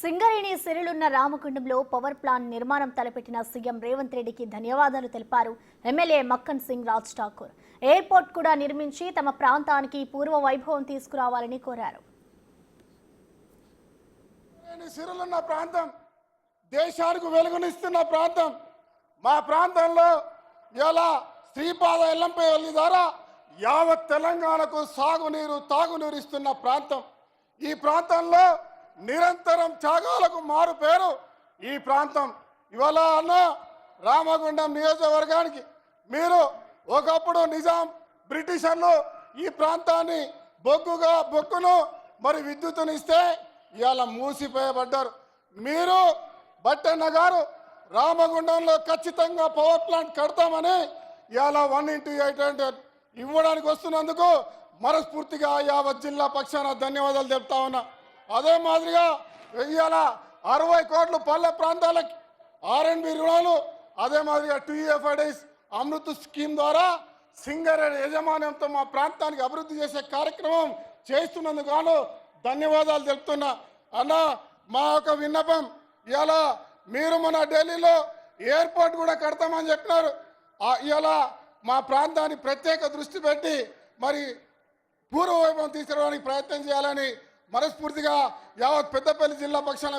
Singareni సిరిలున్న రామగుండంలో power plant నిర్మాణం తలపెట్టిన CM Revanth రెడ్డికి ధన్యవాదాలు తెలిపారు ఎమ్మెల్యే మక్కన్ సింగ్ రాజ్ ఠాకూర్. ఎయిర్పోర్ట్ కూడా నిర్మించి తమ ప్రాంతానికి పూర్వ వైభవం తీసుకురావాలని కోరారు. సిరిలున్న ప్రాంతం దేశానికి వెలుగునిస్తున్న ప్రాంతం. మా ప్రాంతంలో ఇలా శ్రీపాద ఎల్లంపై వెళ్ళి ద్వారా యావత్ తెలంగాణకు సాగునీరు తాగునీరు ఇస్తున్న ప్రాంతం. ఈ ప్రాంతంలో నిరంతరం త్యాగాలకు మారు పేరు ఈ ప్రాంతం. ఇవాళ అన్న రామగుండం నియోజకవర్గానికి మీరు ఒకప్పుడు నిజాం బ్రిటిషర్లు ఈ ప్రాంతాన్ని బొగ్గును మరి విద్యుత్తునిస్తే ఇవాళ మూసిపోయబడ్డారు. మీరు బట్టన్న గారు రామగుండంలో ఖచ్చితంగా పవర్ ప్లాంట్ కడతామని ఇవాళ 1x8 ఇవ్వడానికి వస్తున్నందుకు మనస్ఫూర్తిగా యావత్ జిల్లా పక్షాన ధన్యవాదాలు చెప్తా ఉన్నా. అదే మాదిరిగా ఇవాళ 60 కోట్లు పల్లె ప్రాంతాలకి R&B రుణాలు, అదే మాదిరిగా 2FIDs అమృత్ స్కీమ్ ద్వారా సింగరేణి యాజమాన్యంతో మా ప్రాంతానికి అభివృద్ధి చేసే కార్యక్రమం చేస్తున్నందుకు గాను ధన్యవాదాలు తెలుపుతున్నా. అన్న మా యొక్క విన్నపం, ఇవాళ మీరు మన ఢిల్లీలో ఎయిర్పోర్ట్ కూడా కడతామని చెప్పినారు. ఇవాళ మా ప్రాంతాన్ని ప్రత్యేక దృష్టి పెట్టి మరి పూర్వ వైభవం తీసుకురావడానికి ప్రయత్నం చేయాలని మనస్ఫూర్తిగా యావత్ పెద్దపల్లి జిల్లా పక్షాన